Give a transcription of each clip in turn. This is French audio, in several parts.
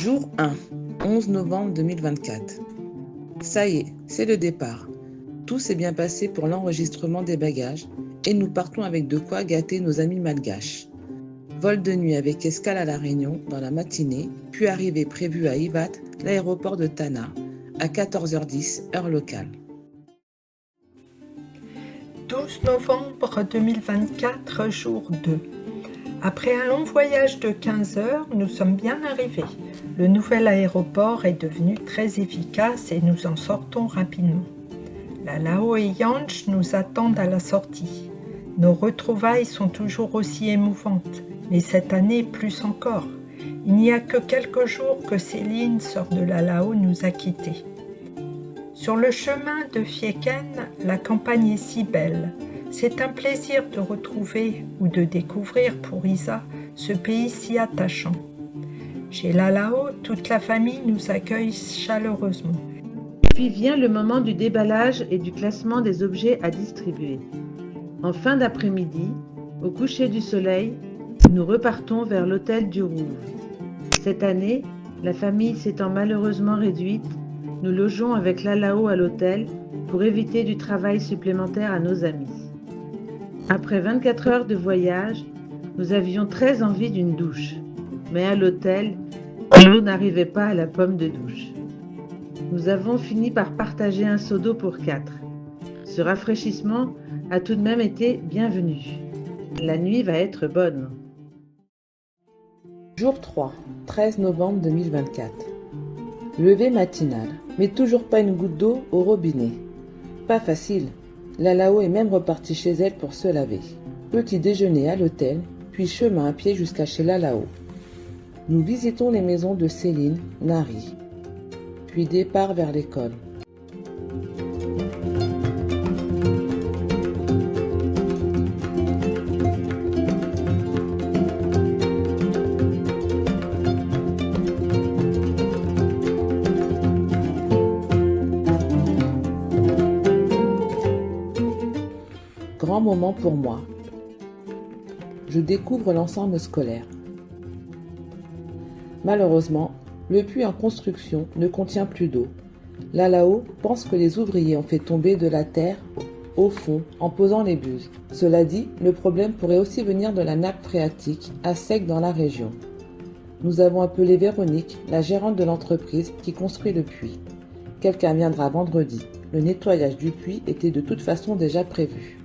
Jour 1, 11 novembre 2024. Ça y est, c'est le départ. Tout s'est bien passé pour l'enregistrement des bagages et nous partons avec de quoi gâter nos amis malgaches. Vol de nuit avec escale à La Réunion dans la matinée, puis arrivée prévue à Ivat, l'aéroport de Tana, à 14h10, heure locale. 12 novembre 2024, jour 2. Après un long voyage de 15 heures, nous sommes bien arrivés. Le nouvel aéroport est devenu très efficace et nous en sortons rapidement. Lalao et Yanch nous attendent à la sortie. Nos retrouvailles sont toujours aussi émouvantes, mais cette année plus encore. Il n'y a que quelques jours que Céline, sœur de Lalao, nous a quittés. Sur le chemin de Fieken, la campagne est si belle. C'est un plaisir de retrouver ou de découvrir pour Isa ce pays si attachant. Chez Lalao, toute la famille nous accueille chaleureusement. Puis vient le moment du déballage et du classement des objets à distribuer. En fin d'après-midi, au coucher du soleil, nous repartons vers l'hôtel du Rouvre. Cette année, la famille s'étant malheureusement réduite, nous logeons avec Lalao à l'hôtel pour éviter du travail supplémentaire à nos amis. Après 24 heures de voyage, nous avions très envie d'une douche, mais à l'hôtel, l'eau n'arrivait pas à la pomme de douche. Nous avons fini par partager un seau d'eau pour 4. Ce rafraîchissement a tout de même été bienvenu. La nuit va être bonne. Jour 3, 13 novembre 2024. Levée matinale, mais toujours pas une goutte d'eau au robinet. Pas facile. Lalao est même repartie chez elle pour se laver. Petit déjeuner à l'hôtel, puis chemin à pied jusqu'à chez Lalao. Nous visitons les maisons de Céline, Nari, puis départ vers l'école. Grand moment pour moi. Je découvre l'ensemble scolaire. Malheureusement, le puits en construction ne contient plus d'eau. Lalao pense que les ouvriers ont fait tomber de la terre au fond en posant les buses. Cela dit, le problème pourrait aussi venir de la nappe phréatique à sec dans la région. Nous avons appelé Véronique, la gérante de l'entreprise qui construit le puits. Quelqu'un viendra vendredi. Le nettoyage du puits était de toute façon déjà prévu.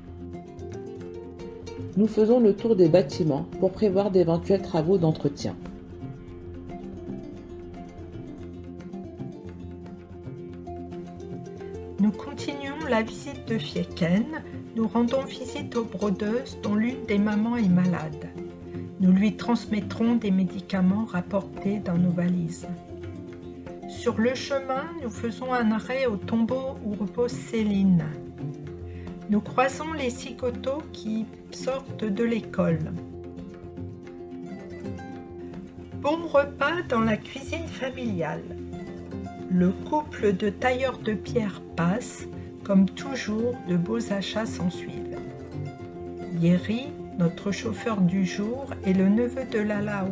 Nous faisons le tour des bâtiments pour prévoir d'éventuels travaux d'entretien. Nous continuons la visite de Fieken. Nous rendons visite aux brodeuses dont l'une des mamans est malade. Nous lui transmettrons des médicaments rapportés dans nos valises. Sur le chemin, nous faisons un arrêt au tombeau où repose Céline. Nous croisons les cigotos qui sortent de l'école. Bon repas dans la cuisine familiale. Le couple de tailleurs de pierre passe, comme toujours, de beaux achats s'ensuivent. Yeri, notre chauffeur du jour, est le neveu de Lalao.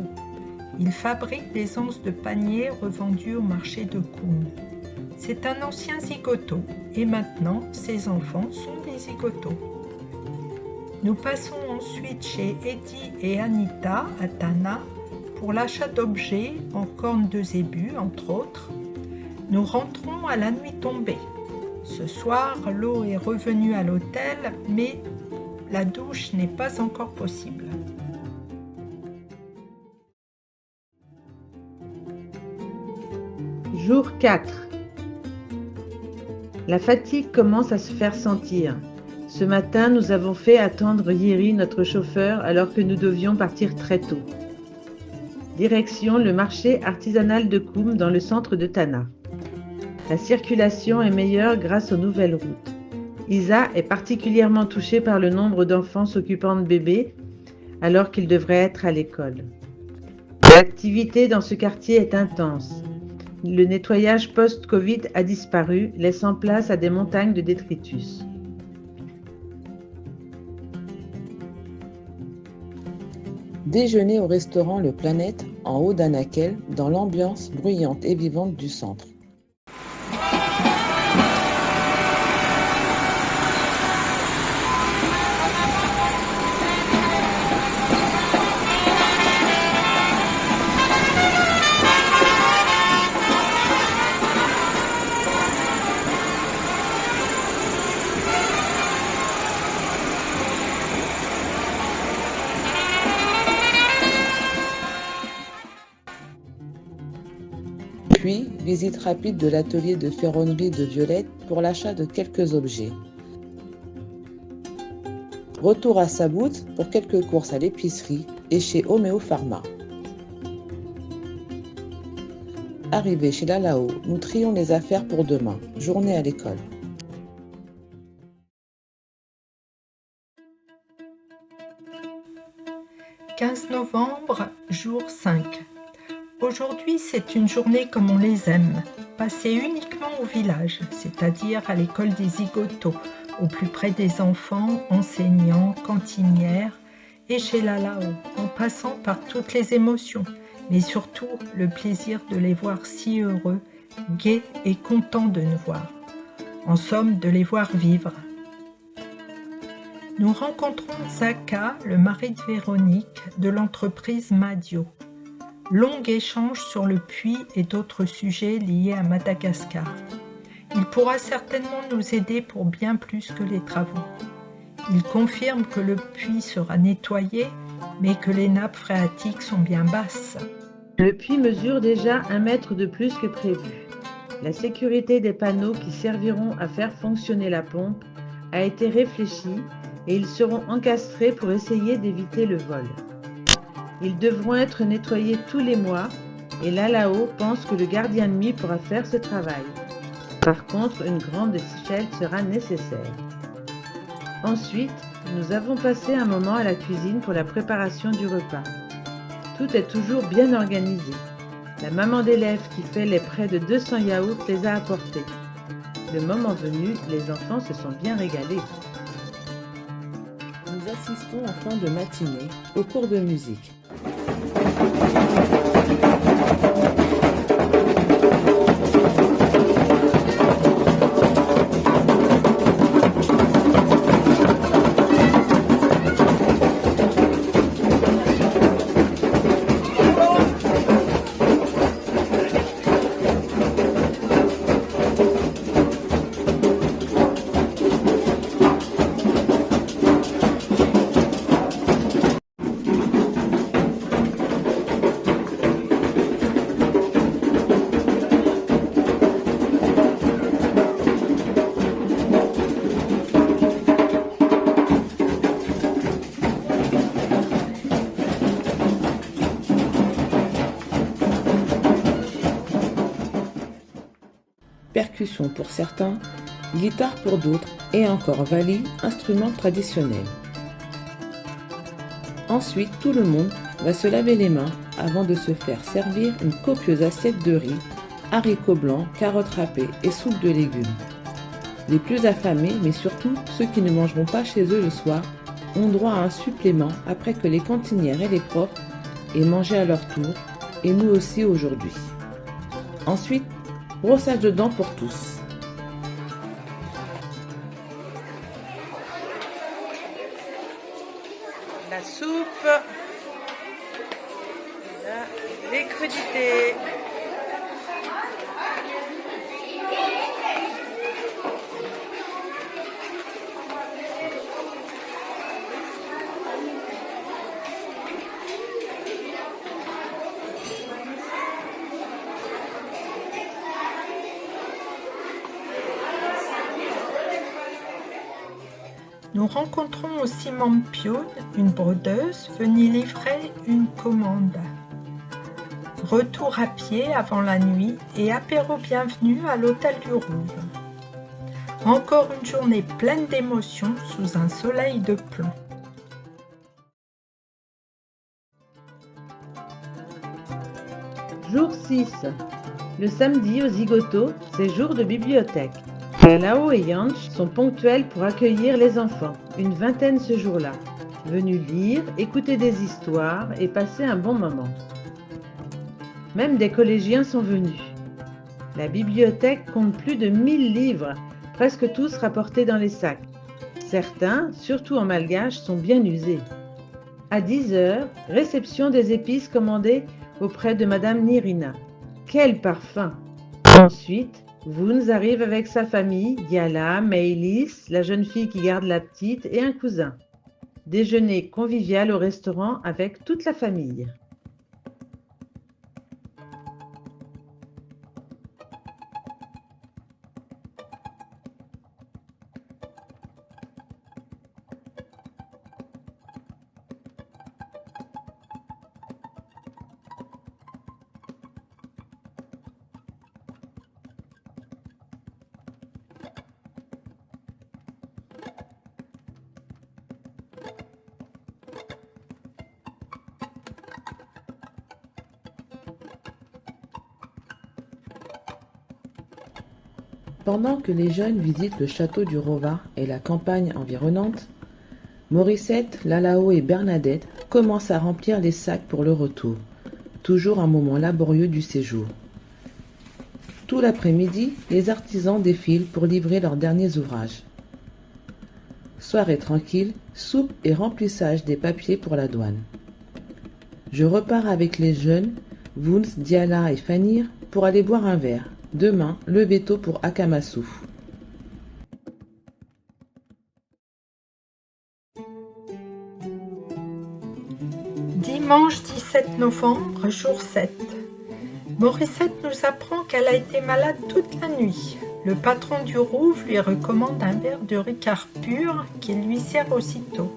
Il fabrique des anses de panier revendues au marché de Koum. C'est un ancien zigoto et maintenant ses enfants sont des zigotos. Nous passons ensuite chez Eddie et Anita à Tana pour l'achat d'objets en cornes de zébu entre autres. Nous rentrons à la nuit tombée. Ce soir, l'eau est revenue à l'hôtel, mais la douche n'est pas encore possible. Jour 4. La fatigue commence à se faire sentir. Ce matin, nous avons fait attendre Yeri, notre chauffeur, alors que nous devions partir très tôt. Direction le marché artisanal de Koum dans le centre de Tana. La circulation est meilleure grâce aux nouvelles routes. Isa est particulièrement touchée par le nombre d'enfants s'occupant de bébés alors qu'ils devraient être à l'école. L'activité dans ce quartier est intense. Le nettoyage post-Covid a disparu, laissant place à des montagnes de détritus. Déjeuner au restaurant Le Planète en haut d'un aquel, dans l'ambiance bruyante et vivante du centre. Puis, visite rapide de l'atelier de ferronnerie de Violette pour l'achat de quelques objets. Retour à Sabout pour quelques courses à l'épicerie et chez Homéo Pharma. Arrivé chez Lalao, nous trions les affaires pour demain, journée à l'école. « 15 novembre, jour 5. Aujourd'hui, c'est une journée comme on les aime, passée uniquement au village, c'est-à-dire à l'école des Zigotos, au plus près des enfants, enseignants, cantinières, et chez Lalao, en passant par toutes les émotions, mais surtout le plaisir de les voir si heureux, gais et contents de nous voir. En somme, de les voir vivre. Nous rencontrons Zaka, le mari de Véronique, de l'entreprise Madio. Long échange sur le puits et d'autres sujets liés à Madagascar. Il pourra certainement nous aider pour bien plus que les travaux. Il confirme que le puits sera nettoyé, mais que les nappes phréatiques sont bien basses. Le puits mesure déjà 1 mètre de plus que prévu. La sécurité des panneaux qui serviront à faire fonctionner la pompe a été réfléchie et ils seront encastrés pour essayer d'éviter le vol. Ils devront être nettoyés tous les mois et Lalao pense que le gardien de nuit pourra faire ce travail. Par contre, une grande échelle sera nécessaire. Ensuite, nous avons passé un moment à la cuisine pour la préparation du repas. Tout est toujours bien organisé. La maman d'élèves qui fait les près de 200 yaourts les a apportés. Le moment venu, les enfants se sont bien régalés. Nous assistons en fin de matinée au cours de musique. Percussion pour certains, guitare pour d'autres et encore vali, instrument traditionnel. Ensuite, tout le monde va se laver les mains avant de se faire servir une copieuse assiette de riz, haricots blancs, carottes râpées et soupe de légumes. Les plus affamés, mais surtout ceux qui ne mangeront pas chez eux le soir, ont droit à un supplément après que les cantinières et les profs aient mangé à leur tour, et nous aussi aujourd'hui. Ensuite, brossage de dents pour tous. La soupe, les crudités. Nous rencontrons aussi Mampione, une brodeuse, venue livrer une commande. Retour à pied avant la nuit et apéro bienvenue à l'hôtel du Rouve. Encore une journée pleine d'émotions sous un soleil de plomb. Jour 6. Le samedi aux Zigotos, c'est jour de bibliothèque. Lalao et Yanch sont ponctuels pour accueillir les enfants, une vingtaine ce jour-là, venus lire, écouter des histoires et passer un bon moment. Même des collégiens sont venus. La bibliothèque compte plus de 1000 livres, presque tous rapportés dans les sacs. Certains, surtout en malgache, sont bien usés. À 10 heures, réception des épices commandées auprès de Madame Nirina. Quel parfum! Ensuite, Vuns arrive avec sa famille, Diala, Maëlys, la jeune fille qui garde la petite et un cousin. Déjeuner convivial au restaurant avec toute la famille. Pendant que les jeunes visitent le château du Rova et la campagne environnante, Morissette, Lalao et Bernadette commencent à remplir les sacs pour le retour, toujours un moment laborieux du séjour. Tout l'après-midi, les artisans défilent pour livrer leurs derniers ouvrages. Soirée tranquille, soupe et remplissage des papiers pour la douane. Je repars avec les jeunes, Vuns, Diala et Fanir, pour aller boire un verre. Demain, le veto pour Akamasou. Dimanche 17 novembre, jour 7. Morissette nous apprend qu'elle a été malade toute la nuit. Le patron du Rouve lui recommande un verre de Ricard pur qu'il lui sert aussitôt.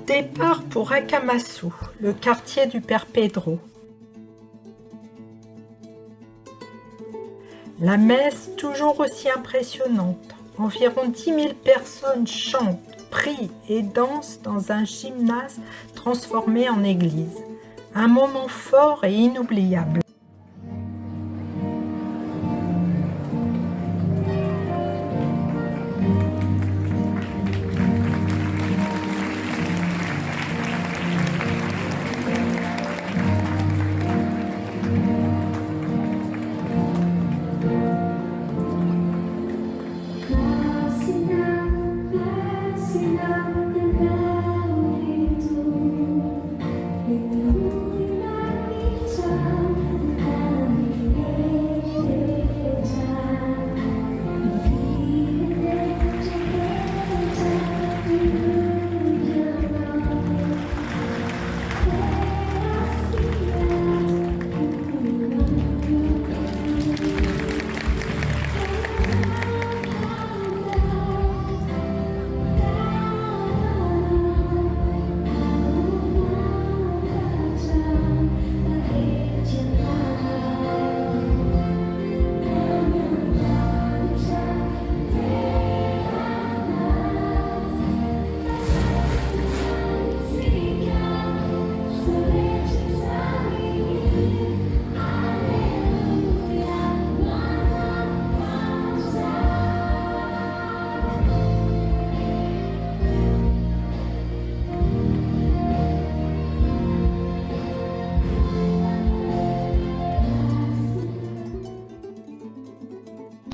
Départ pour Akamasou, le quartier du père Pedro. La messe toujours aussi impressionnante. Environ 10 000 personnes chantent, prient et dansent dans un gymnase transformé en église. Un moment fort et inoubliable.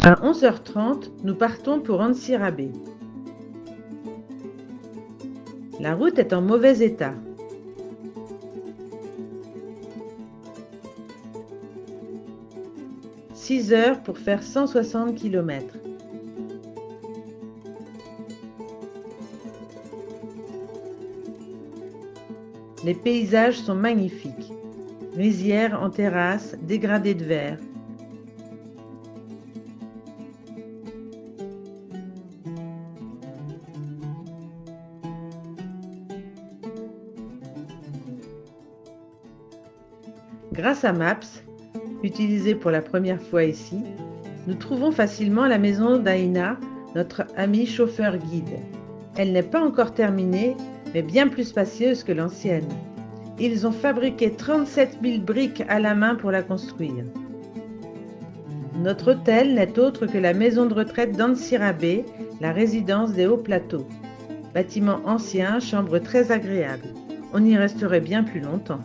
À 11h30, nous partons pour Antsirabe. La route est en mauvais état. « 6 heures pour faire 160 km. Les paysages sont magnifiques. Rizières en terrasse, dégradés de verre. Grâce à Maps, utilisé pour la première fois ici, nous trouvons facilement la maison d'Aina, notre amie chauffeur-guide. Elle n'est pas encore terminée, mais bien plus spacieuse que l'ancienne. Ils ont fabriqué 37 000 briques à la main pour la construire. Notre hôtel n'est autre que la maison de retraite d'Antsirabe, la résidence des Hauts Plateaux. Bâtiment ancien, chambre très agréable. On y resterait bien plus longtemps.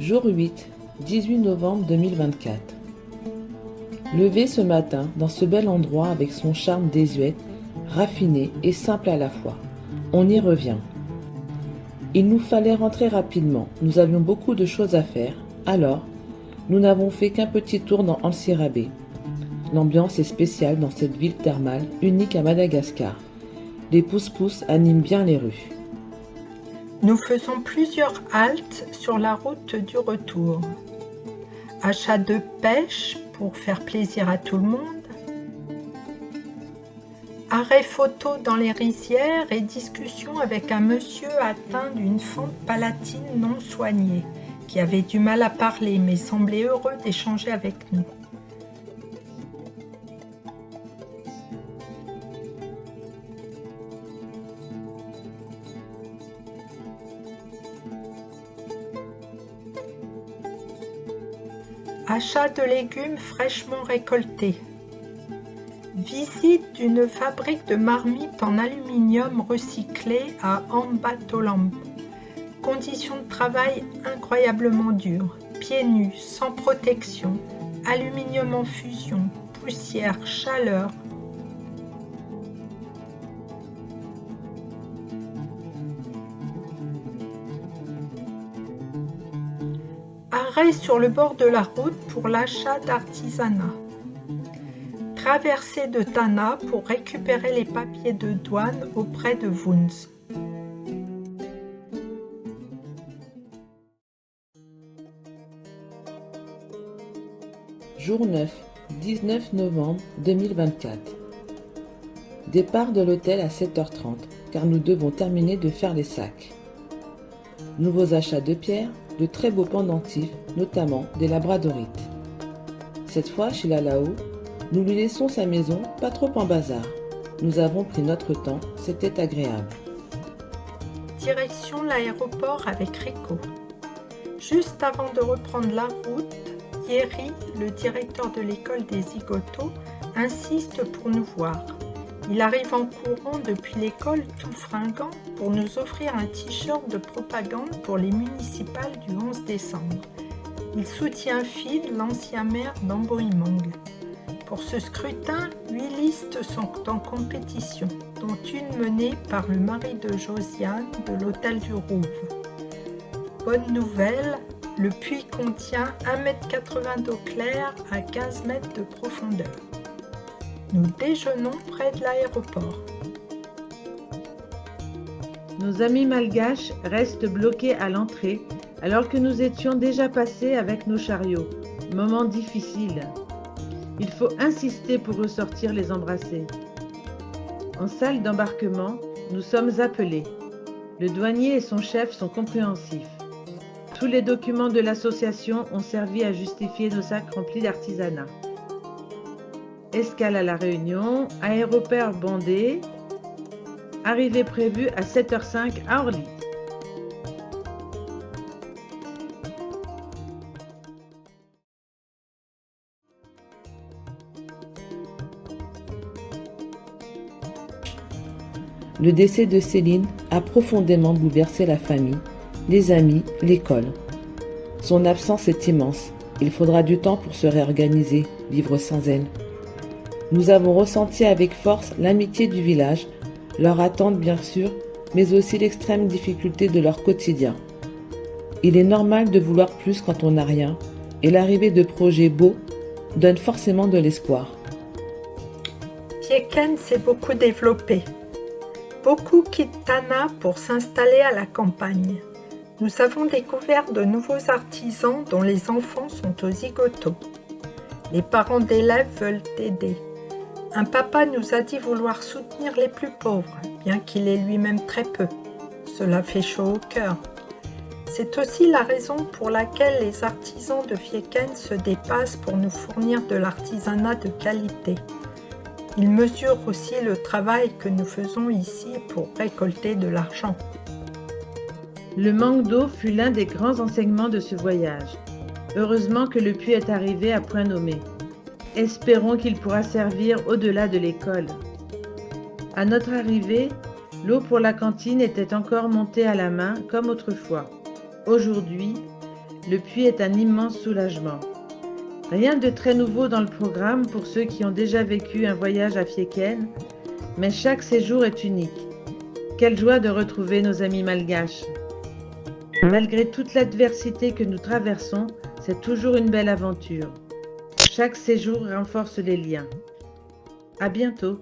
Jour 8, 18 novembre 2024. Levé ce matin dans ce bel endroit avec son charme désuet, raffiné et simple à la fois. On y revient. Il nous fallait rentrer rapidement, nous avions beaucoup de choses à faire, alors nous n'avons fait qu'un petit tour dans Ansirabé. L'ambiance est spéciale dans cette ville thermale, unique à Madagascar. Les pousse-pousse animent bien les rues. Nous faisons plusieurs haltes sur la route du retour. Achat de pêche pour faire plaisir à tout le monde. Arrêt photo dans les rizières et discussion avec un monsieur atteint d'une fente palatine non soignée, qui avait du mal à parler mais semblait heureux d'échanger avec nous. Achat de légumes fraîchement récoltés. Visite d'une fabrique de marmites en aluminium recyclé à Ambatolamp. Conditions de travail incroyablement dures. Pieds nus, sans protection, aluminium en fusion, poussière, chaleur. Arrêt sur le bord de la route pour l'achat d'artisanat. Traversée de Tana pour récupérer les papiers de douane auprès de Wunz. Jour 9, 19 novembre 2024. Départ de l'hôtel à 7h30 car nous devons terminer de faire les sacs. Nouveaux achats de pierres, de très beaux pendentifs, notamment des labradorites. Cette fois, chez Lalao, nous lui laissons sa maison pas trop en bazar. Nous avons pris notre temps, c'était agréable. Direction l'aéroport avec Rico. Juste avant de reprendre la route, Thierry, le directeur de l'école des zigotos, insiste pour nous voir. Il arrive en courant depuis l'école tout fringant pour nous offrir un t-shirt de propagande pour les municipales du 11 décembre. Il soutient Phil, l'ancien maire d'Amboimang. Pour ce scrutin, 8 listes sont en compétition, dont une menée par le mari de Josiane de l'hôtel du Rouve. Bonne nouvelle, le puits contient 1,80 m d'eau claire à 15 mètres de profondeur. Nous déjeunons près de l'aéroport. Nos amis malgaches restent bloqués à l'entrée alors que nous étions déjà passés avec nos chariots. Moment difficile. Il faut insister pour ressortir les embrasser. En salle d'embarquement, nous sommes appelés. Le douanier et son chef sont compréhensifs. Tous les documents de l'association ont servi à justifier nos sacs remplis d'artisanat. Escale à La Réunion, aéroport bondé, arrivée prévue à 7h05 à Orly. Le décès de Céline a profondément bouleversé la famille, les amis, l'école. Son absence est immense. Il faudra du temps pour se réorganiser, vivre sans elle. Nous avons ressenti avec force l'amitié du village, leur attente bien sûr, mais aussi l'extrême difficulté de leur quotidien. Il est normal de vouloir plus quand on n'a rien, et l'arrivée de projets beaux donne forcément de l'espoir. Fieken s'est beaucoup développé. Beaucoup quittent Tana pour s'installer à la campagne. Nous avons découvert de nouveaux artisans dont les enfants sont aux zigotos. Les parents d'élèves veulent aider. Un papa nous a dit vouloir soutenir les plus pauvres, bien qu'il ait lui-même très peu. Cela fait chaud au cœur. C'est aussi la raison pour laquelle les artisans de Fieken se dépassent pour nous fournir de l'artisanat de qualité. Ils mesurent aussi le travail que nous faisons ici pour récolter de l'argent. Le manque d'eau fut l'un des grands enseignements de ce voyage. Heureusement que le puits est arrivé à point nommé. Espérons qu'il pourra servir au-delà de l'école. À notre arrivée, l'eau pour la cantine était encore montée à la main comme autrefois. Aujourd'hui, le puits est un immense soulagement. Rien de très nouveau dans le programme pour ceux qui ont déjà vécu un voyage à Fiéken, mais chaque séjour est unique. Quelle joie de retrouver nos amis malgaches! Malgré toute l'adversité que nous traversons, c'est toujours une belle aventure. Chaque séjour renforce les liens. À bientôt!